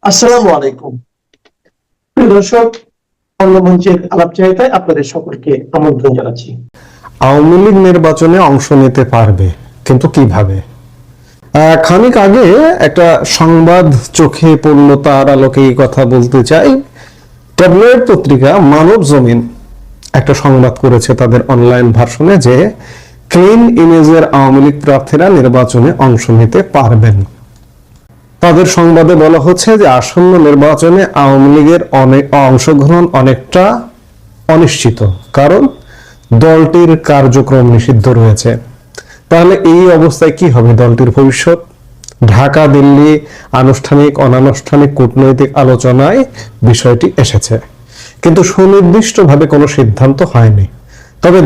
আসসালামু আলাইকুম। প্রিয় দর্শক, মঞ্চের আলাপচারিতায় আপনাদের সকলকে আমন্ত্রণ জানাচ্ছি। আওয়ামী লীগ নির্বাচনে অংশ নিতে পারবে, কিন্তু কিভাবে? খানিক আগে একটা সংবাদ চোখে পড়ল, তার আলোকে এই কথা বলতে চাই। ট্যাবলয়েড পত্রিকা মানব জমিন একটা সংবাদ করেছে তাদের অনলাইন ভার্সনে যে ক্লিন ইমেজের আওয়ামী লীগ প্রার্থীরা নির্বাচনে অংশ নিতে পারবেন। তাদের সংবাদে বলা হচ্ছে যে আসন্ন নির্বাচনে আওয়ামী লীগের অংশগ্রহণ অনেকটা অনিশ্চিত, কারণ দলটির কার্যক্রম নিষিদ্ধ রয়েছে। তাহলে এই অবস্থায় কি হবে দলটির ভবিষ্যৎ? ঢাকা দিল্লি আনুষ্ঠানিক অনানুষ্ঠানিক কূটনৈতিক আলোচনায় বিষয়টি এসেছে, কিন্তু সুনির্দিষ্টভাবে কোনো সিদ্ধান্ত হয়নি। তবে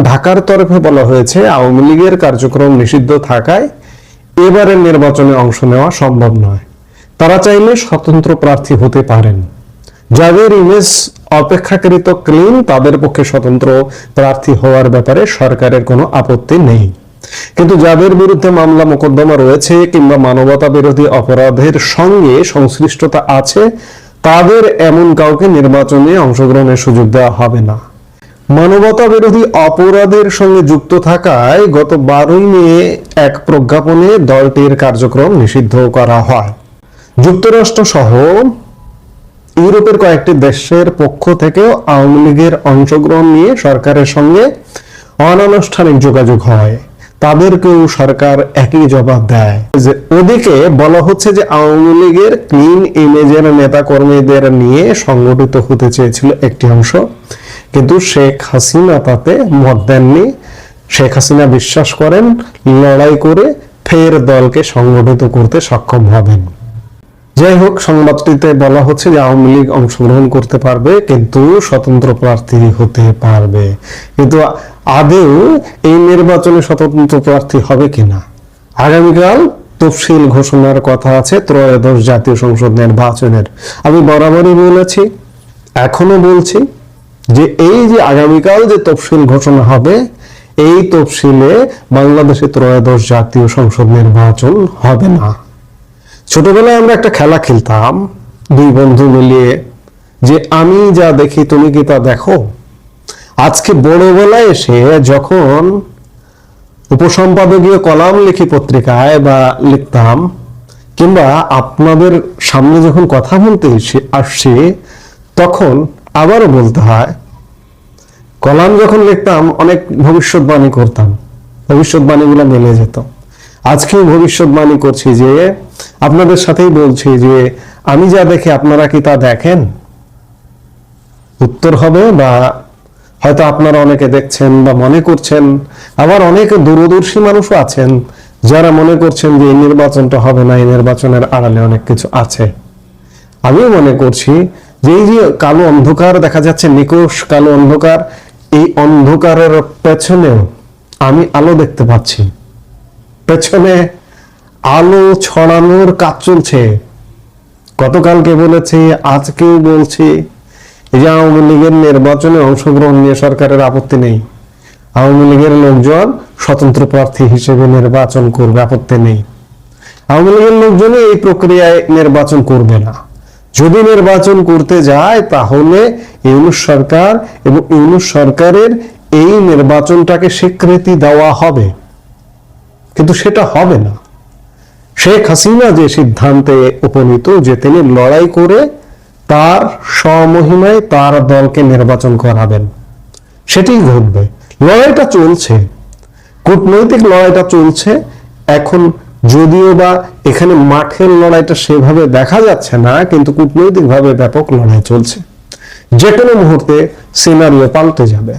ঢাকার তরফে বলা হয়েছে আওয়ামী লীগের কার্যক্রম নিষিদ্ধ থাকায় এবারের নির্বাচনে অংশ নেওয়া সম্ভব নয়। তারা চাইলে স্বতন্ত্র প্রার্থী হতে পারেন। যাদের ইমেজ অপেক্ষাকৃত ক্লিন, তাদের পক্ষে স্বতন্ত্র প্রার্থী হওয়ার ব্যাপারে সরকারের কোনো আপত্তি নেই। কিন্তু যাদের বিরুদ্ধে মামলা মোকদ্দমা রয়েছে কিংবা মানবতা বিরোধী অপরাধের সঙ্গে সংশ্লিষ্টতা আছে, তাদের এমন কাউকে নির্বাচনে অংশগ্রহণের সুযোগ দেওয়া হবে না। মানবতা বিরোধী অপরাধের সঙ্গে যুক্ত থাকায় গত 12 মে এক প্রজ্ঞাপনে দলটির কার্যক্রম নিষিদ্ধ করা হয়। যুক্তরাষ্ট্র সহ ইউরোপের কয়েকটি দেশের পক্ষ থেকেও আওয়ামী লীগের অংশগ্রহণ নিয়ে সরকারের সঙ্গে অনানুষ্ঠানিক যোগাযোগ হয়। তাদেরকেও সরকার একই জবাব দেয় যে ওদিকে বলা হচ্ছে যে আওয়ামী লীগের ক্লিন ইমেজের নেতা কর্মীদের নিয়ে সংগঠিত হতে চেয়েছিল একটি অংশ, কিন্তু শেখ হাসিনা তাতে মত দেননি। শেখ হাসিনা বিশ্বাস করেন লড়াই করে ফের দলকে সংগঠিত করতে সক্ষম হবেন। যাই হোক, সংবাদটিতে বলা হচ্ছে যে আওয়ামী লীগ অংশগ্রহণ করতে পারবে, কিন্তু স্বতন্ত্র প্রার্থী হতে পারবে। কিন্তু আদৌ এই নির্বাচনে স্বতন্ত্র প্রার্থী হবে কিনা? আগামীকাল তফসিল ঘোষণার কথা আছে ত্রয়োদশ জাতীয় সংসদ নির্বাচনের। আমি বরাবরই বলেছি, এখনো বলছি যে এই যে আগামীকাল যে তফসিল ঘোষণা হবে, এই তফসিলে বাংলাদেশে ত্রয়োদশ জাতীয় সংসদ নির্বাচন হবে না। ছোটবেলায় আমরা একটা খেলা খেলতাম দুই বন্ধু মিলিয়ে, যে আমি যা দেখি তুমি কি তা দেখো। আজকে বড়বেলায় এসে যখন উপসম্পাদকীয় কলাম লিখি পত্রিকায় বা লিখতাম, কিংবা আপনাদের সামনে যখন কথা বলতে আসছি, তখন আবারও বলতে হয়, কলাম যখন লিখতাম অনেক ভবিষ্যৎবাণী করতাম, ভবিষ্যৎবাণীগুলো মিলে যেত। আজকেও ভবিষ্যৎবাণী করছি যে আপনাদের সাথেই বলছি যে আমি যা দেখি আপনারা কি তা দেখেন? উত্তর হবে বা হয়তো আপনারা অনেকে দেখছেন বা মনে করছেন, আবার অনেক দূরদর্শী মানুষও আছেন যারা মনে করছেন যে এই নির্বাচনটা হবে না, এই নির্বাচনের আড়ালে অনেক কিছু আছে। আমিও মনে করছি যে এই যে কালো অন্ধকার দেখা যাচ্ছে, নিকোষ কালো অন্ধকার, এই অন্ধকারের পেছনেও আমি আলো দেখতে পাচ্ছি। পেছনে আলো ছড়ানোর কাজ চলছে। গতকালকে বলেছি, আজকেও বলছি, এই যে আওয়ামী লীগের নির্বাচনে অংশগ্রহণ নিয়ে সরকারের আপত্তি নেই। আওয়ামী লীগের লোকজন স্বতন্ত্র প্রার্থী হিসেবে নির্বাচন করবে, আপত্তি নেই। আওয়ামী লীগের লোকজনই এই প্রক্রিয়ায় নির্বাচন করবে না। যদি নির্বাচন করতে যায় তাহলে ইউনূস সরকার এবং ইউনূস সরকারের এই নির্বাচনটাকে স্বীকৃতি দেওয়া হবে, কিন্তু সেটা হবে না। শেখ হাসিনা যে সিদ্ধান্তে উপনীত যে তিনি লড়াই করে তার স্বমহিমায় তার দলকে নির্বাচন করাবেন, সেটাই ঘটবে। লড়াইটা চলছে, কূটনৈতিক লড়াইটা চলছে। এখন যদিও বা এখানে মাঠের লড়াইটা সেভাবে দেখা যাচ্ছে না, কিন্তু কূটনৈতিক ভাবে ব্যাপক লড়াই চলছে। যে কোনো মুহূর্তে সিনারিও পাল্টে যাবে।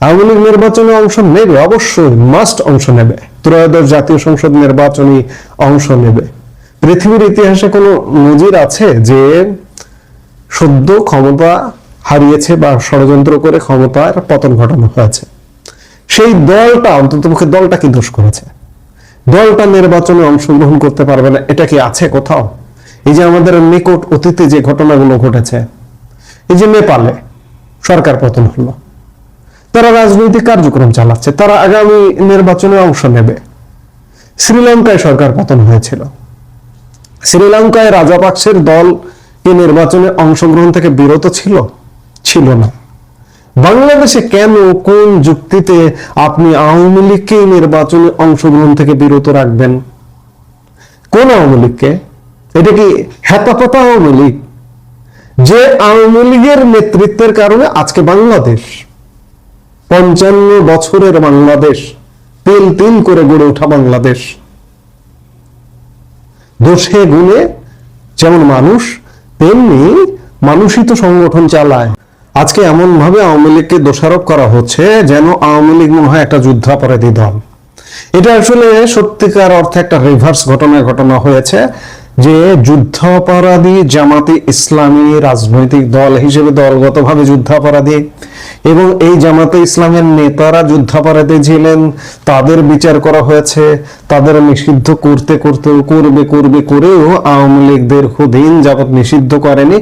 আওয়ামী লীগ নির্বাচনে অংশ নেবে, অবশ্যই মাস্ট অংশ নেবে। ত্রয়োদশ জাতীয় সংসদ নির্বাচনী অংশ নেবে। পৃথিবীর ইতিহাসে কোনো নজির আছে যে সদ্য ক্ষমতা হারিয়েছে বা ষড়যন্ত্র করে ক্ষমতার পতন ঘটানো হয়েছে? সেই দলটা, অন্ততপক্ষে দলটা কি দোষ করেছে? দলটা নির্বাচনে অংশগ্রহণ করতে পারবে না, এটা কি আছে কোথাও? এই যে আমাদের নিকট অতীতে যে ঘটনাগুলো ঘটেছে, এই যে নেপালে সরকার পতন হলো, তারা রাজনৈতিক কার্যক্রম চালাচ্ছে, তারা আগামী নির্বাচনে অংশ নেবে। শ্রীলঙ্কায় সরকার পতন হয়েছিল, শ্রীলঙ্কায় রাজাপাকসের দল কি নির্বাচনে অংশগ্রহণ থেকে বিরত ছিল? ছিল না। বাংলাদেশে কেন, কোন যুক্তিতে আপনি আওয়ামী লীগকে নির্বাচনে অংশগ্রহণ থেকে বিরত রাখবেন? কোন আওয়ামী লীগকে? এটা কি হেতাপাতা আওয়ামী লীগ? যে আওয়ামী লীগের নেতৃত্বের কারণে আজকে বাংলাদেশ, 55 বছরের বাংলাদেশ, তিল তিল করে গড়ে ওঠা বাংলাদেশ, দোষে গুণে যেমন মানুষ তেমনি মানুষই তো সংগঠন চালায়। আজকে এমন ভাবে আওয়ামী লীগকে দোষারোপ করা হচ্ছে যেন আওয়ামী লীগ মনে হয় একটা যুদ্ধাপরাধী দল। এটা আসলে সত্যিকার অর্থে একটা রিভার্স ঘটনা হয়েছে, যে যুদ্ধাপরাধী জামাতে ইসলামী রাজনৈতিক দল হিসেবে দলগতভাবে যুদ্ধাপরাধী, এবং এই জামাতে ইসলামের নেতারা যুদ্ধাপরাধী ছিলেন, তাদের বিচার করা হয়েছে, তাদের নিষিদ্ধ করবে করেও আওয়ামী লীগ দীর্ঘদিন যাবৎ নিষিদ্ধ করেনি,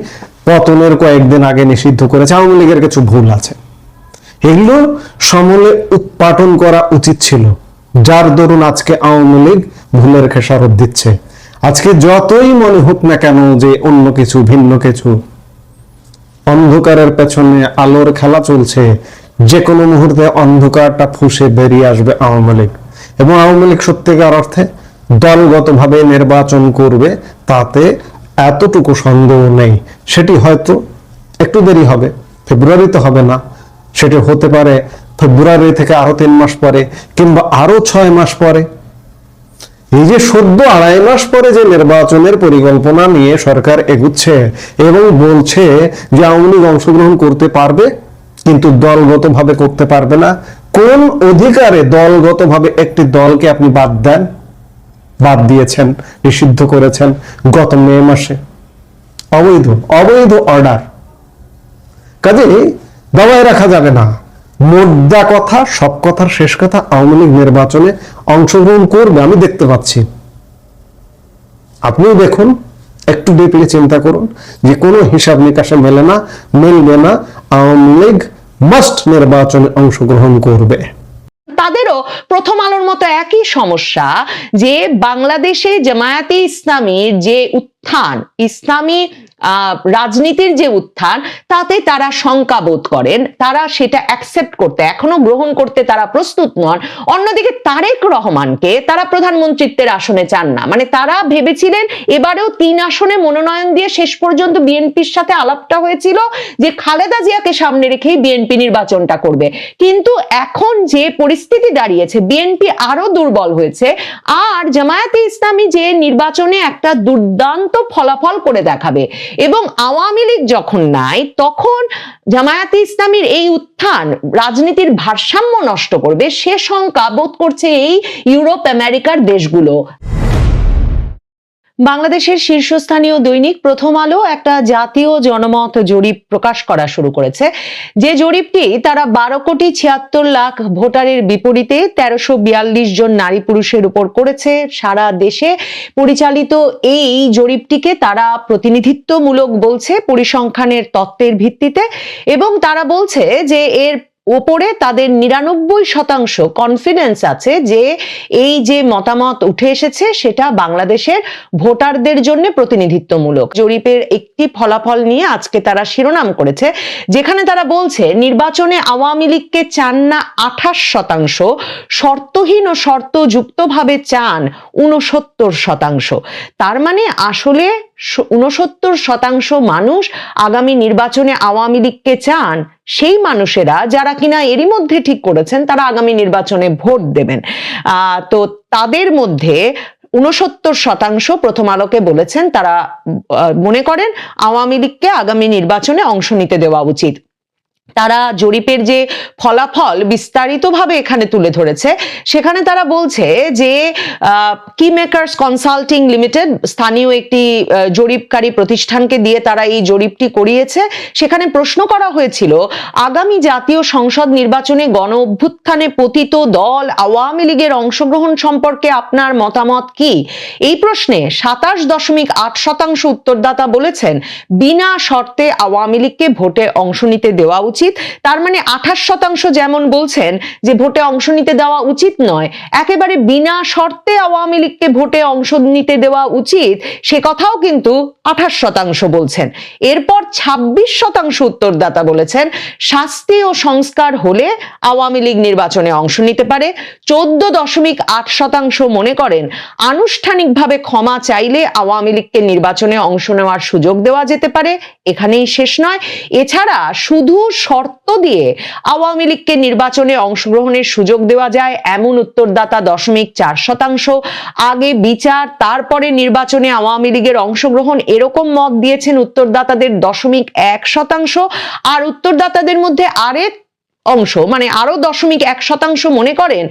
পতনের কয়েকদিন আগে নিষিদ্ধ করেছে। আওয়ামী লীগের কিছু ভুল আছে, এগুলো সমূলে উৎপাটন করা উচিত ছিল, যার দরুন আজকে আওয়ামী লীগ ভুলের খেসারত দিচ্ছে। আজকে যতই মনে হোক না কেন যে অন্য কিছু, ভিন্ন কিছু, অন্ধকারের পেছনে আলোর খেলা চলছে, যে কোনো মুহূর্তে অন্ধকারটা ফুঁসে বেরিয়ে আসবে আওয়ামী লীগ, এবং আওয়ামী লীগ সত্যিকার অর্থে দলগতভাবে নির্বাচন করবে, তাতে এতটুকু সন্দেহ নেই। সেটি হয়তো একটু দেরি হবে, ফেব্রুয়ারিতে হবে না, সেটি হতে পারে ফেব্রুয়ারি থেকে আরো 3 মাস পরে, কিংবা আরো 6 মাস পরে। এই যে সদ্য 2.5 মাস পরে যে নির্বাচনের পরিকল্পনা নিয়ে সরকার এগুচ্ছে এবং বলছে যে আওয়ামী লীগ অংশগ্রহণ করতে পারবে কিন্তু দলগতভাবে করতে পারবে না, কোন অধিকারে দলগতভাবে একটি দলকে আপনি বাদ দিয়েছেন, নিষিদ্ধ করেছেন গত মে মাসে? অবৈধ অর্ডার, কাজে দাবায় রাখা যাবে না। মোদ্দা কথা, সব কথার শেষ কথা, আওয়ামী লীগ নির্বাচনে অংশগ্রহণ করবে, আমি দেখতে পাচ্ছি। আপনিও দেখুন, একটু ডিপলি চিন্তা করুন, যে কোনো হিসাব নিকাশে মিলবে না, আওয়ামী লীগ মাস্ট নির্বাচনে অংশগ্রহণ করবে। তাদেরও প্রথম আলোর মতো একই সমস্যা, যে বাংলাদেশে জামায়াতে ইসলামীর যে উত্থান, ইসলামী রাজনীতির যে উত্থান, তাতে তারা শঙ্কা বোধ করেন, তারা সেটা অ্যাকসেপ্ট করতে, এখনো গ্রহণ করতে তারা প্রস্তুত নন। অন্যদিকে তারেক রহমানকে তারা প্রধানমন্ত্রীত্বের আসনে চান না। মানে তারা ভেবেছিলেন এবারেও 3 আসনে মনোনয়ন দিয়ে শেষ পর্যন্ত বিএনপির সাথে আলাপটা হয়েছিল যে খালেদা জিয়াকে সামনে রেখেই বিএনপি নির্বাচনটা করবে, কিন্তু এখন যে পরিস্থিতি দাঁড়িয়েছে, বিএনপি আরো দুর্বল হয়েছে, আর জামায়াতে ইসলামী যে নির্বাচনে একটা দুর্দান্ত ফলাফল করে দেখাবে, এবং আওয়ামী লীগ যখন নাই, তখন জামায়াতে ইসলামীর এই উত্থান রাজনীতির ভারসাম্য নষ্ট করবে, সে শঙ্কা বোধ করছে এই ইউরোপ আমেরিকার দেশগুলো। বাংলাদেশের শীর্ষস্থানীয় দৈনিক প্রথম আলো একটা জাতীয় জনমত জরিপ প্রকাশ করা শুরু করেছে, যে জরিপটি তারা 12,76,00,000 ভোটারের বিপরীতে 1342 জন নারী পুরুষের উপর করেছে। সারা দেশে পরিচালিত এই জরিপটিকে তারা প্রতিনিধিত্বমূলক বলছে পরিসংখ্যানের তত্ত্বের ভিত্তিতে, এবং তারা বলছে যে এর ওপরে তাদের 99% কনফিডেন্স আছে যে এই যে মতামত উঠে এসেছে সেটা বাংলাদেশের ভোটারদের জন্য প্রতিনিধিত্বমূলক। জরিপের একটি ফলাফল নিয়ে আজকে তারা শিরোনাম করেছে, যেখানে তারা বলছে নির্বাচনে আওয়ামী লীগকে চান না 28%, শর্তহীন ও শর্তযুক্তভাবে চান 69%। তার মানে আসলে 69% মানুষ আগামী নির্বাচনে আওয়ামী লীগকে চান, সেই মানুষেরা যারা কিনা এরই মধ্যে ঠিক করেছেন তারা আগামী নির্বাচনে ভোট দেবেন। তো তাদের মধ্যে 69% প্রথম আলোকে বলেছেন তারা মনে করেন আওয়ামী লীগকে আগামী নির্বাচনে অংশ নিতে দেওয়া উচিত। তারা জরিপের যে ফলাফল বিস্তারিতভাবে এখানে তুলে ধরেছে, সেখানে তারা বলছে যে কি মেকার্স কনসাল্টিং লিমিটেড স্থানীয় একটি জরিপকারী প্রতিষ্ঠানকে দিয়ে তারা এই জরিপটি করিয়েছে। সেখানে প্রশ্ন করা হয়েছিল, আগামী জাতীয় সংসদ নির্বাচনে গণ অভ্যুত্থানে পতিত দল আওয়ামী লীগের অংশগ্রহণ সম্পর্কে আপনার মতামত কি? এই প্রশ্নে 27.8% উত্তরদাতা বলেছেন বিনা শর্তে আওয়ামী লীগকে ভোটে অংশ নিতে দেওয়া উচিত। উচিত। তার মানে 28% যেমন বলছেন যে ভোটে অংশ নিতে দেওয়া উচিত নয়, একেবারে বিনা শর্তে আওয়ামী লীগকে ভোটে অংশ নিতে দেওয়া উচিত, সে কথাও কিন্তু 28% বলছেন। এরপর 26% উত্তরদাতা বলেছেন শাস্তি ও সংস্কার হলে আওয়ামী লীগ নির্বাচনে অংশ নিতে পারে। 14.8% মনে করেন আনুষ্ঠানিকভাবে ক্ষমা চাইলে আওয়ামী লীগকে নির্বাচনে অংশ নেওয়ার সুযোগ দেওয়া যেতে পারে। এখানেই শেষ নয়, এছাড়া শুধু শর্ত দিয়ে আওয়ামী লীগকে নির্বাচনে অংশগ্রহণের সুযোগ দেওয়া যায় এমন উত্তরদাতা 0.4%। আগে বিচার তারপরে নির্বাচনে আওয়ামী লীগের অংশগ্রহণ এরকম মত দিয়েছেন উত্তরদাতাদের 0.1%। আর উত্তরদাতাদের মধ্যে আরেক অংশ মানে আরো 0.1% মনে করেন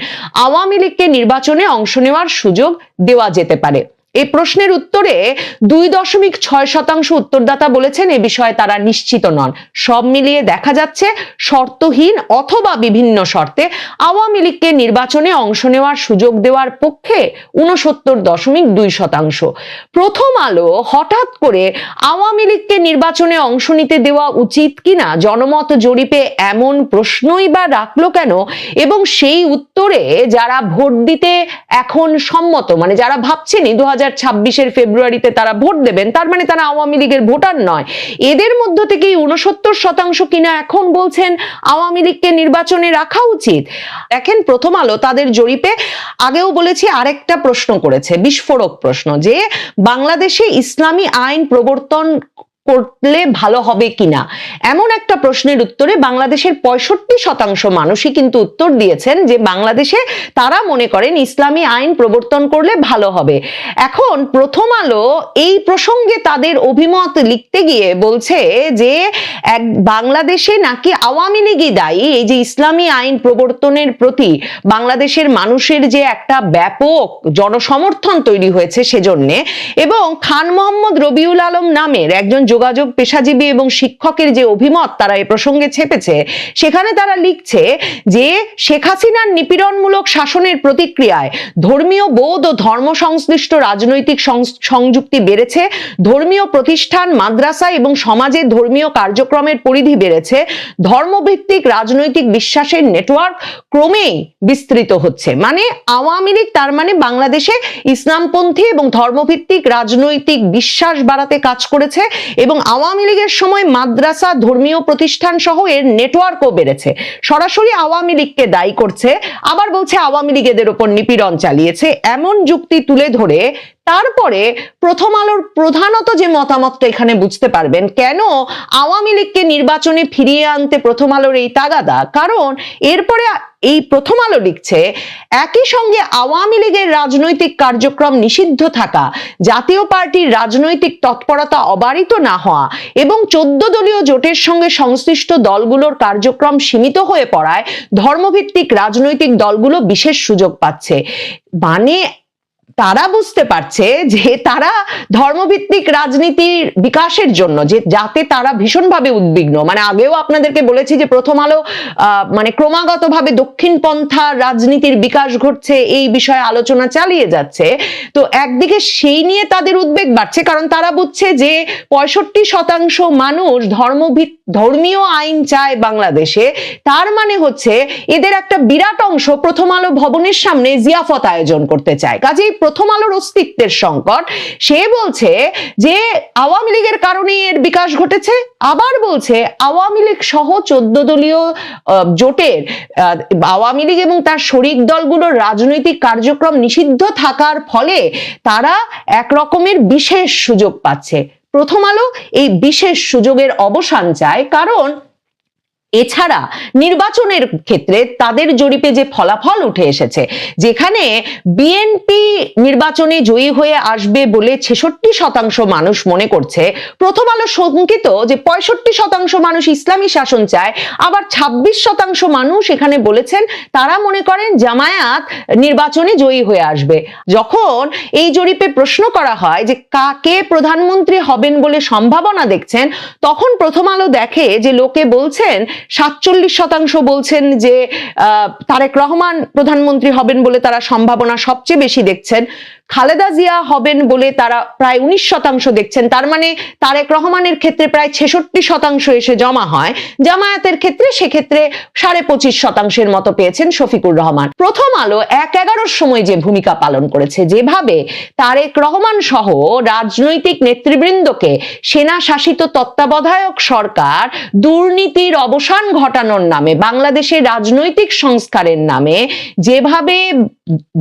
আওয়ামী লীগকে নির্বাচনে অংশ নেওয়ার সুযোগ দেওয়া যেতে পারে। এই প্রশ্নের উত্তরে 2.6% উত্তরদাতা বলেছেন এ বিষয়ে তারা নিশ্চিত নন। সব মিলিয়ে দেখা যাচ্ছে শর্তহীন অথবা বিভিন্ন শর্তে আওয়ামী লীগকে নির্বাচনে অংশ নেওয়ার সুযোগ দেওয়ার পক্ষে 69.2%। প্রথম আলো হঠাৎ করে আওয়ামী লীগকে নির্বাচনে অংশ নিতে দেওয়া উচিত কিনা জনমত জরিপে এমন প্রশ্নই বা রাখলো কেন, এবং সেই উত্তরে যারা ভোট দিতে এখন সম্মত মানে যারা ভাবছেনই 2026-এর ফেব্রুয়ারিতে তারা ভোট দেবেন, তার মানে তারা আওয়ামী লীগের ভোটার নয়, এদের মধ্য থেকেই 69% কিনা এখন বলছেন আওয়ামী লীগকে নির্বাচনে রাখা উচিত। দেখেন প্রথম আলো তাদের জরিপে আগেও বলেছি আরেকটা প্রশ্ন করেছে, বিস্ফোরক প্রশ্ন, যে বাংলাদেশে ইসলামী আইন প্রবর্তন করলে ভালো হবে কিনা এমন একটা প্রশ্নের উত্তরে বাংলাদেশের 65% মানুষই কিন্তু উত্তর দিয়েছেন যে বাংলাদেশে তারা মনে করেন ইসলামী আইন প্রবর্তন করলে ভালো হবে। এখন প্রথম আলো এই প্রসঙ্গে তাদের অভিমত লিখতে গিয়ে বলছে যে বাংলাদেশে নাকি আওয়ামী লীগই দায়ী এই যে ইসলামী আইন প্রবর্তনের প্রতি বাংলাদেশের মানুষের যে একটা ব্যাপক জনসমর্থন তৈরি হয়েছে সেজন্যে, এবং খান মোহাম্মদ রবিউল আলম নামের একজন যোগাযোগ পেশাজীবী এবং শিক্ষকের যে অভিমত তারা এই প্রসঙ্গে ছেপেছে সেখানে তারা লিখছে যে শেখ হাসিনার নিপীড়নমূলক শাসনের প্রতিক্রিয়ায় ধর্মীয় বোধ ও ধর্ম সংশ্লিষ্ট রাজনৈতিক সংযুক্তি বেড়েছে, ধর্মীয় প্রতিষ্ঠান মাদ্রাসা এবং সমাজের ধর্মীয় কার্যক্রমের পরিধি বেড়েছে, ধর্মভিত্তিক রাজনৈতিক বিশ্বাসের নেটওয়ার্ক ক্রমেই বিস্তৃত হচ্ছে। মানে আওয়ামী লীগ তার মানে বাংলাদেশে ইসলামপন্থী এবং ধর্মভিত্তিক রাজনৈতিক বিশ্বাস বাড়াতে কাজ করেছে, এবং আওয়ামী লীগের সময় মাদ্রাসা ধর্মীয় প্রতিষ্ঠান সহ এর নেটওয়ার্কও বেড়েছে। সরাসরি আওয়ামী লীগকে দায়ী করছে, আবার বলছে আওয়ামী লীগ এদের উপর নিপীড়ন চালিয়েছে, এমন যুক্তি তুলে ধরে তারপরে প্রথম আলোর প্রধানত যে মতামতটা এখানে বুঝতে পারবেন কেন আওয়ামী লীগকে নির্বাচনে ফিরিয়ে আনতে প্রথম আলোর এই তাগাদা, কারণ এরপরে এই প্রথম আলো লিখছে একই সঙ্গে আওয়ামী লীগের রাজনৈতিক কার্যক্রম নিষিদ্ধ থাকা, জাতীয় পার্টির রাজনৈতিক তৎপরতা অবারিত না হওয়া এবং 14 দলীয় জোটের সঙ্গে সংশ্লিষ্ট দলগুলোর কার্যক্রম সীমিত হয়ে পড়ায় ধর্মভিত্তিক রাজনৈতিক দলগুলো বিশেষ সুযোগ পাচ্ছে। মানে তারা বুঝতে পারছে যে তারা ধর্মভিত্তিক রাজনীতির বিকাশের জন্য যাতে তারা ভীষণভাবে উদ্বিগ্ন, মানে আগেও আপনাদেরকে বলেছি যে প্রথম আলো মানে ক্রমাগতভাবে দক্ষিণপন্থা রাজনীতির বিকাশ ঘটছে এই বিষয়ে আলোচনা চালিয়ে যাচ্ছে। তো একদিকে সেই নিয়ে তাদের উদ্বেগ বাড়ছে, কারণ তারা বুঝছে যে 65% মানুষ ধর্মীয় আইন চায় বাংলাদেশে, তার মানে হচ্ছে এদের একটা বিরাট অংশ প্রথম আলো ভবনের সামনে জিয়াফত আয়োজন করতে চায়। কাজেই প্রথম আলোর অস্তিত্বের সংকট। সে বলছে যে আওয়ামী লীগের কারণে এর বিকাশ ঘটেছে, আবার বলছে আওয়ামী লীগ সহ 14 দলীয় জোটের আওয়ামী লীগ এবং তার শরিক দলগুলোর রাজনৈতিক কার্যক্রম নিষিদ্ধ থাকার ফলে তারা এক রকমের বিশেষ সুযোগ পাচ্ছে। প্রথম আলো এই বিশেষ সুযোগের অবসান চায়, কারণ এছাড়া নির্বাচনের ক্ষেত্রে তাদের জরিপে যে ফলাফল উঠে এসেছে যেখানে বিএনপি নির্বাচনে জয়ী হয়ে আসবে বলে 66% মানুষ মনে করছে, প্রথম আলো শঙ্কিত যে 65% মানুষ ইসলামী শাসন চায়, আবার 26% মানুষ এখানে বলেছেন তারা মনে করেন জামায়াত নির্বাচনে জয়ী হয়ে আসবে। যখন এই জরিপে প্রশ্ন করা হয় যে কাকে প্রধানমন্ত্রী হবেন বলে সম্ভাবনা দেখছেন, তখন প্রথম আলো দেখে যে লোকে বলছেন 47% বলছেন যে তারেক রহমান প্রধানমন্ত্রী হবেন বলে তারা সম্ভাবনা সবচেয়ে বেশি দেখছেন। খালেদা জিয়া হবেন বলে তারা প্রায় 19% দেখছেন। তার মানে তারেক রহমানের ক্ষেত্রে প্রায় 66% এসে জমা হয়। জামায়াতের ক্ষেত্রে সেক্ষেত্রে 25.5% মতো পেয়েছেন শফিকুর রহমান। প্রথম আলো 1-11 সময় যে ভূমিকা পালন করেছে, যেভাবে তারেক রহমান সহ রাজনৈতিক নেতৃবৃন্দকে সেনা শাসিত তত্ত্বাবধায়ক সরকার দুর্নীতির অবসান ঘটানোর নামে, বাংলাদেশের রাজনৈতিক সংস্কারের নামে যেভাবে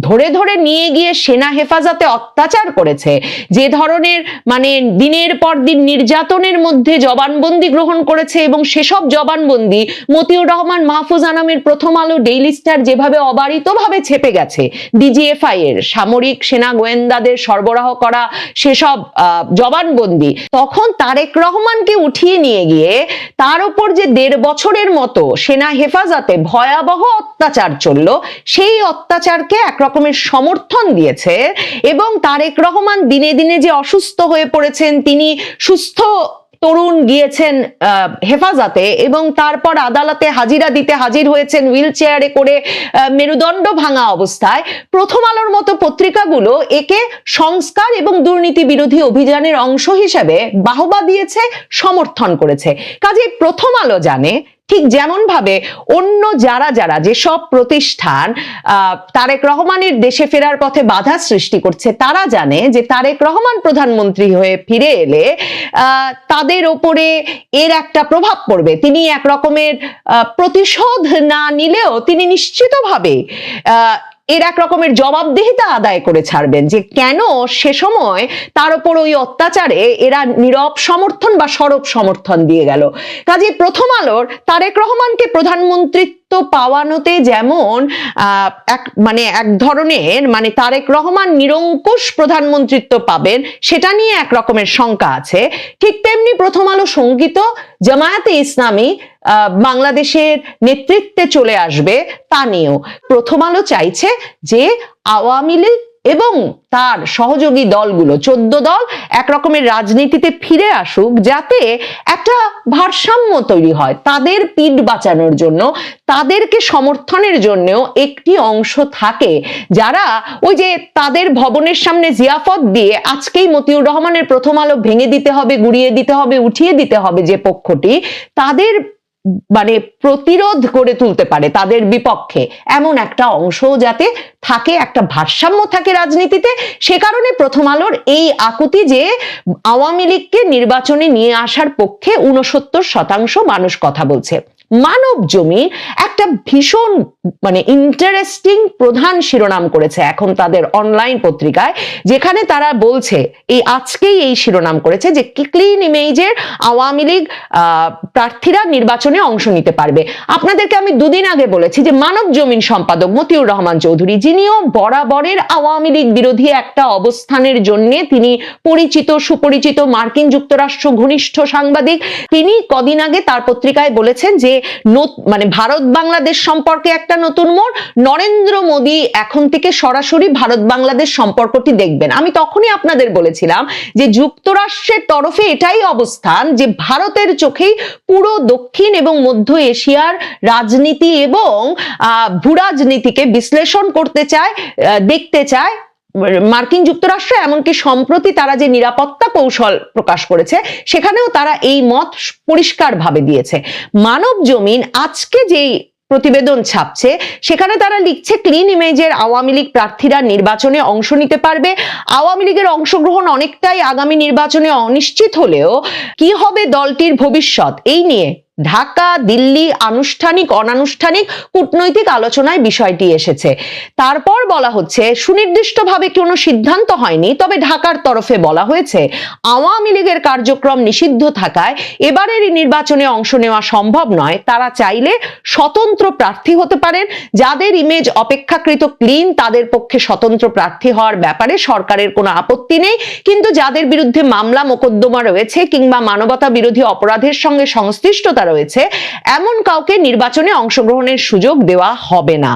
ধরে ধরে নিয়ে গিয়ে সেনা হেফাজতে অত্যাচার করেছে, যে ধরনের মানে দিনের পর দিন নির্যাতনের মধ্যে জবানবন্দি গ্রহণ করেছে, এবং সেসব জবানবন্দি মতিউর রহমান মাহফুজ আনামের প্রথম আলো, ডেইলি স্টার যেভাবে অবারিতভাবে ছেপে গেছে, ডিজিএফআই এর সামরিক সেনা গোয়েন্দাদের সরবরাহ করা সেসব জবানবন্দি, তখন তারেক রহমানকে উঠিয়ে নিয়ে গিয়ে তার উপর যে 1.5 বছরের মতো সেনা হেফাজতে ভয়াবহ অত্যাচার চলল, সেই অত্যাচারকে একরকমের সমর্থন দিয়েছে। এবং তারেক রহমান দিনে দিনে যে অসুস্থ হয়ে পড়েছেন, তিনি সুস্থ তরুণ গিয়েছেন হেফাজতে এবং তারপর আদালতে হাজিরা দিতে হাজির হয়েছেন হুইল চেয়ারে করে, মেরুদণ্ড ভাঙা অবস্থায়। প্রথম আলোর মতো পত্রিকাগুলো একে সংস্কার এবং দুর্নীতি বিরোধী অভিযানের অংশ হিসেবে বাহবা দিয়েছে, সমর্থন করেছে। কাজে প্রথম আলো জানে, ঠিক যেমন ভাবে অন্য যারা যারা যেসব প্রতিষ্ঠান তারেক রহমানের দেশে ফেরার পথে বাধা সৃষ্টি করছে, তারা জানে যে তারেক রহমান প্রধানমন্ত্রী হয়ে ফিরে এলে তাদের ওপরে এর একটা প্রভাব পড়বে। তিনি এক রকমের প্রতিশোধ না নিলেও তিনি নিশ্চিতভাবে এর এক রকমের জবাবদিহিতা আদায় করে ছাড়বেন, যে কেন সে সময় তার উপর ওই অত্যাচারে এরা নীরব সমর্থন বা সরব সমর্থন দিয়ে গেল। কাজে প্রথম আলোর তারেক রহমানকে প্রধানমন্ত্রিত্ব পাওয়ানোতে যেমন এক ধরনের তারেক রহমান নিরঙ্কুশ প্রধানমন্ত্রিত্ব পাবেন সেটা নিয়ে এক রকমের শঙ্কা আছে, ঠিক তেমনি প্রথম আলো শঙ্কিত জামায়াতে ইসলামী বাংলাদেশের নেতৃত্বে চলে আসবে তা নিয়েও। প্রথম আলো চাইছে যে আওয়ামী লীগ এবং তার সহযোগী দলগুলো 14 দল এক রকমের রাজনীতিতে ফিরে আসুক, যাতে একটা ভারসাম্য তৈরি হয়, তাদের পিঠ বাঁচানোর জন্য, তাদেরকে সমর্থনের জন্যও একটি অংশ থাকে, যারা ওই যে তাদের ভবনের সামনে জিয়াফত দিয়ে আজকেই মতিউর রহমানের প্রথম আলো ভেঙে দিতে হবে, গুড়িয়ে দিতে হবে, উঠিয়ে দিতে হবে যে পক্ষটি, তাদের প্রতিরোধ করে তুলতে পারে তাদের বিপক্ষে, এমন একটা অংশ যাতে থাকে, একটা ভারসাম্য থাকে রাজনীতিতে। সে কারণে প্রথম আলোর এই আকুতি যে আওয়ামী লীগকে নির্বাচনে নিয়ে আসার পক্ষে 69% মানুষ কথা বলছে। মানব জমি একটা ভীষণ ইন্টারেস্টিং প্রধান শিরোনাম করেছে এখন তাদের অনলাইন পত্রিকায়, যেখানে তারা বলছে, আজকেই এই শিরোনাম করেছে যে ক্লিন ইমেজের আওয়ামী লীগ প্রার্থীরা নির্বাচনে অংশ নিতে পারবে। আপনাদেরকে আমি 2 দিন আগে বলেছি যে মানব জমিন সম্পাদক মতিউর রহমান চৌধুরী, যিনিও বরাবরের আওয়ামী লীগ বিরোধী একটা অবস্থানের জন্য তিনি পরিচিত, সুপরিচিত, মার্কিন যুক্তরাষ্ট্র ঘনিষ্ঠ সাংবাদিক, তিনি কদিন আগে তার পত্রিকায় বলেছেন যে ভারত বাংলাদেশ সম্পর্কে একটা নতুন মোড়, নরেন্দ্র মোদী এখন থেকে সরাসরি ভারত বাংলাদেশ সম্পর্কটি দেখবেন। আমি তখনই আপনাদের বলেছিলাম যে যুক্তরাষ্ট্রের তরফে এটাই অবস্থান যে ভারতের চোখেই পুরো দক্ষিণ এবং মধ্য এশিয়ার রাজনীতি এবং ভূরাজনীতিকে বিশ্লেষণ করতে চায়, দেখতে চায় মার্কিন যুক্তরাষ্ট্র। এমনকি সম্প্রতি তারা যে নিরাপত্তা কৌশল প্রকাশ করেছে সেখানেও তারা এই মত পরিষ্কারভাবে দিয়েছে। মানব জমিন আজকে যেই প্রতিবেদন ছাপছে সেখানে তারা লিখছে ক্লিন ইমেজের আওয়ামী লীগ প্রার্থীরা নির্বাচনে অংশ নিতে পারবে। আওয়ামী লীগের অংশগ্রহণ অনেকটাই আগামী নির্বাচনে অনিশ্চিত হলেও কি হবে দলটির ভবিষ্যৎ, এই নিয়ে ঢাকা, দিল্লি আনুষ্ঠানিক অনানুষ্ঠানিক কূটনৈতিক আলোচনায় বিষয়টি এসেছে। তারপর বলা হচ্ছে সুনির্দিষ্টভাবে কোনো সিদ্ধান্ত হয়নি, তবে ঢাকার তরফে বলা হয়েছে আওয়ামী লীগের কার্যক্রম নিষিদ্ধ থাকায় এবারের নির্বাচনে অংশ নেওয়া সম্ভব নয়। তারা চাইলে স্বতন্ত্র প্রার্থী হতে পারেন। যাদের ইমেজ অপেক্ষাকৃত ক্লিন তাদের পক্ষে স্বতন্ত্র প্রার্থী হওয়ার ব্যাপারে সরকারের কোনো আপত্তি নেই, কিন্তু যাদের বিরুদ্ধে মামলা মোকদ্দমা রয়েছে কিংবা মানবতা বিরোধী অপরাধের সঙ্গে সংশ্লিষ্টতা রয়েছে এমন কাউকে নির্বাচনে অংশগ্রহণের সুযোগ দেওয়া হবে না।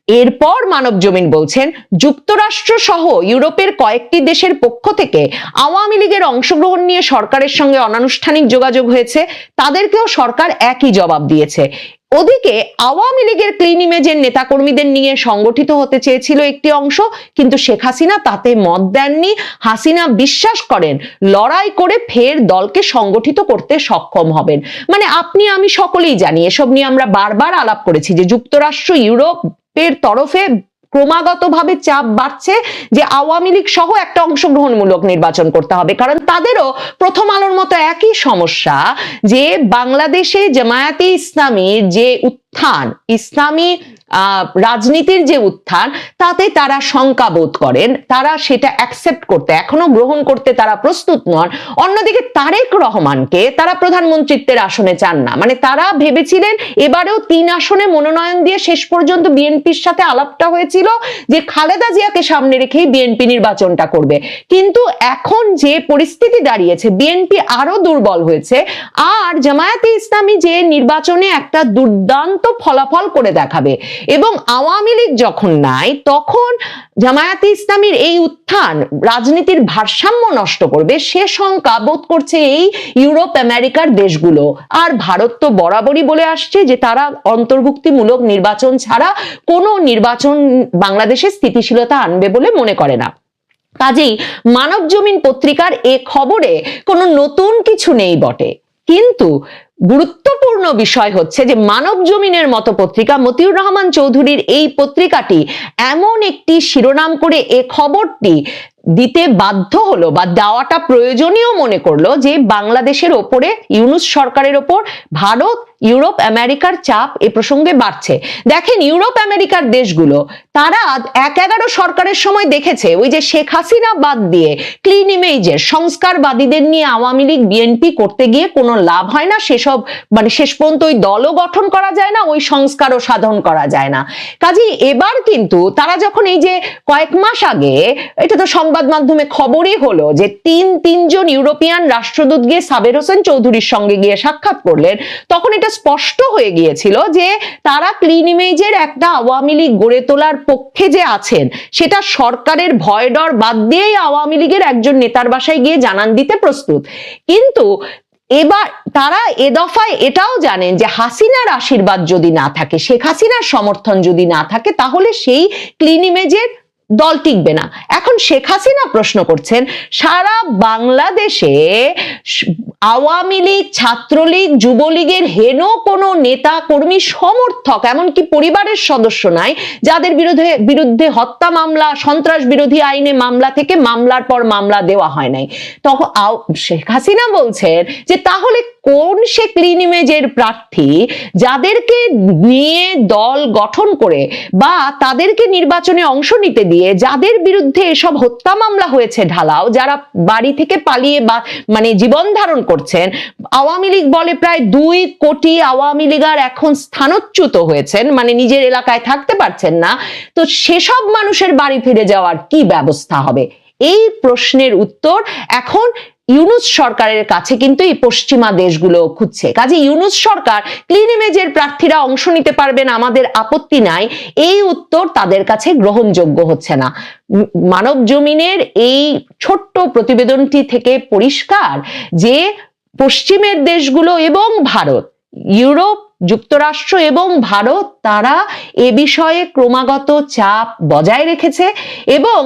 এরপর মানবজমিন বলছেন, যুক্তরাষ্ট্র সহ ইউরোপের কয়েকটি দেশের পক্ষ থেকে আওয়ামী লীগের অংশগ্রহণ নিয়ে সরকারের সঙ্গে অনানুষ্ঠানিক যোগাযোগ হয়েছে, তাদেরকেও সরকার একই জবাব দিয়েছে। ওদিকে আওয়ামী লীগের ক্লিন ইমেজের নেতাকর্মীদের নিয়ে সংগঠিত হতে চেয়েছিল একটি অংশ, কিন্তু শেখ হাসিনা তাতে মত দেননি। হাসিনা বিশ্বাস করেন লড়াই করে ফের দলকে সংগঠিত করতে সক্ষম হবেন। মানে আপনি আমি সকলেই জানি, এসব নিয়ে আমরা বারবার আলাপ করেছি যে যুক্তরাষ্ট্র ইউরোপের তরফে ক্রমাগতভাবে চাপ বাড়ছে যে আওয়ামী লীগ সহ একটা অংশগ্রহণমূলক নির্বাচন করতে হবে, কারণ তাদেরও প্রথম আলোর মতো একই সমস্যা যে বাংলাদেশে জামায়াতে ইসলামীর যে উত্থান, ইসলামী রাজনীতির যে উত্থান, তাতে তারা শঙ্কা বোধ করেন, তারা সেটা অ্যাকসেপ্ট করতে, এখনো গ্রহণ করতে তারা প্রস্তুত নন। অন্যদিকে তারেক রহমানকে তারা প্রধানমন্ত্রীত্বের আসনে চান না। মানে তারা ভেবেছিলেন এবারেও 3 আসনে মনোনয়ন দিয়ে শেষ পর্যন্ত বিএনপির সাথে আলাপটা হয়েছিল যে খালেদা জিয়াকে সামনে রেখেই বিএনপি নির্বাচনটা করবে, কিন্তু এখন যে পরিস্থিতি দাঁড়িয়েছে, বিএনপি আরো দুর্বল হয়েছে, আর জামায়াতে ইসলামী যে নির্বাচনে একটা দুর্দান্ত ফলাফল করে দেখাবে এবং আওয়ামী লীগ যখন নাই, তখন জামায়াতে ইসলামীর এই উত্থান রাজনীতির ভারসাম্য নষ্ট করবে, সে শঙ্কা বোধ করছে এই ইউরোপ আমেরিকার দেশগুলো। আর ভারত তো বরাবরই বলে আসছে যে তারা অন্তর্ভুক্তিমূলক নির্বাচন ছাড়া কোনো নির্বাচন বাংলাদেশে স্থিতিশীলতা আনবে বলে মনে করে না। কাজেই মানবজমিন পত্রিকার এ খবরে কোনো নতুন কিছু নেই বটে, কিন্তু গুরুত্বপূর্ণ বিষয় হচ্ছে যে মানবজমিনের মতো পত্রিকা, মতিউর রহমান চৌধুরীর এই পত্রিকাটি এমন একটি শিরোনাম করে এ খবরটি দিতে বাধ্য হলো বা দেওয়াটা প্রয়োজনীয় মনে করলো যে বাংলাদেশের ওপরে, ইউনূস সরকারের ওপর ভারত, ইউরোপ আমেরিকার চাপ এ প্রসঙ্গে বাড়ছে। দেখেন, ইউরোপ আমেরিকার দেশগুলো তারা 1/11 সরকারের সময় দেখেছে ওই যে শেখ হাসিনা বাদ দিয়ে ক্লিন ইমেজের সংস্কারবাদীদের নিয়ে আওয়ামী লীগ বিএনপি করতে গিয়ে কোনো লাভ হয় না, সেসব মানে শেষ পর্যন্ত ওই দলও গঠন করা যায় না, ওই সংস্কারও সাধন করা যায় না। কাজেই এবার কিন্তু তারা যখন এই যে কয়েক মাস আগে, এটা তো সংবাদ মাধ্যমে খবরই হলো যে তিনজন ইউরোপিয়ান রাষ্ট্রদূত গিয়ে সাবের হোসেন চৌধুরীর সঙ্গে গিয়ে সাক্ষাৎ করলেন, তখন এটা স্পষ্ট হয়ে গিয়েছিল যে তারা ক্লিন ইমেজের একটা আওয়ামী লীগ গড়ে তোলার পক্ষে যে আছেন, সেটা সরকারের ভয় ডর বাদ দিয়েই আওয়ামী লীগের একজন নেতার বাসায় গিয়ে জানান দিতে প্রস্তুত। কিন্তু এবার তারা এ দফায় এটাও জানেন যে হাসিনার আশীর্বাদ যদি না থাকে, শেখ হাসিনার সমর্থন যদি না থাকে, তাহলে সেই ক্লিন ইমেজের দল টিকবে না। এখন শেখ হাসিনা প্রশ্ন করছেন, সারা বাংলাদেশে আওয়ামী লীগ, ছাত্রলীগ, যুবলীগের হেন কোনো নেতা কর্মী, সমর্থক, এমনকি পরিবারের সদস্য নাই যাদের বিরুদ্ধে হত্যা মামলা, সন্ত্রাস বিরোধী আইনে মামলা থেকে মামলার পর মামলা দেওয়া হয় নাই। তখন শেখ হাসিনা বলছেন যে তাহলে কোন সে ক্লিন ইমেজের প্রার্থী যাদেরকে নিয়ে দল গঠন করে বা তাদেরকে নির্বাচনে অংশ নিতে দিয়ে, যাদের বিরুদ্ধে এসব হত্যা মামলা হয়েছে ঢালাও, যারা বাড়ি থেকে পালিয়ে বা মানে জীবন ধারণ করছেন। আওয়ামী লীগ বলে প্রায় 2 কোটি আওয়ামী লীগার এখন স্থানচ্যুত হয়েছেন, মানে নিজের এলাকায় থাকতে পারছেন না। তো সেসব মানুষের বাড়ি ফিরে যাওয়ার কি ব্যবস্থা হবে? এই প্রশ্নের উত্তর এখন ইউনূস সরকারের কাছে কিন্তু এই পশ্চিমা দেশগুলো খুঁজছে। কাজে ইউনূস সরকার ক্লিন ইমেজের প্রার্থীরা অংশ নিতে পারবেন, আমাদের আপত্তি নাই, এই উত্তর তাদের কাছে গ্রহণযোগ্য হচ্ছে না। মানবজমিনের এই ছোট্ট প্রতিবেদনটি থেকে পরিষ্কার যে পশ্চিমের দেশগুলো এবং ভারত, ইউরোপ, যুক্তরাষ্ট্র এবং ভারত, তারা এ বিষয়ে ক্রমাগত চাপ বজায় রেখেছে এবং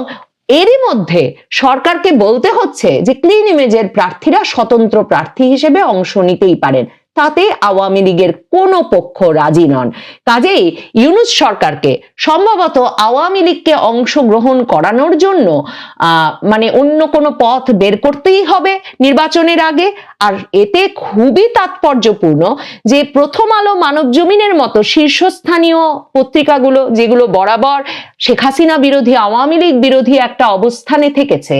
এরই মধ্যে সরকারকে বলতে হচ্ছে যে ক্লিন ইমেজের প্রার্থীরা স্বতন্ত্র প্রার্থী হিসেবে অংশ নিতেই পারেন, তাতে আওয়ামী লীগের কোনো পক্ষ রাজি নন। কাজেই ইউনূস সরকারকে সম্ভবত আওয়ামী লীগকে অংশগ্রহণ করানোর জন্য মানে অন্য কোনো পথ বের করতেই হবে নির্বাচনের আগে। আর এতে খুবই তাৎপর্যপূর্ণ যে প্রথম আলো, মানবজমিনের মতো শীর্ষস্থানীয় পত্রিকাগুলো, যেগুলো বরাবর শেখ হাসিনা বিরোধী, আওয়ামী লীগ বিরোধী একটা অবস্থানে থেকেছে,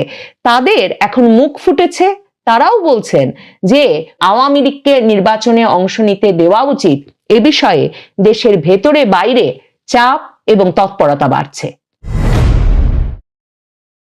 তাদের এখন মুখ ফুটেছে। তারাও বলছেন যে আওয়ামী লীগকে নির্বাচনে অংশ নিতে দেওয়া উচিত। এ বিষয়ে দেশের ভেতরে বাইরে চাপ এবং তৎপরতা বাড়ছে।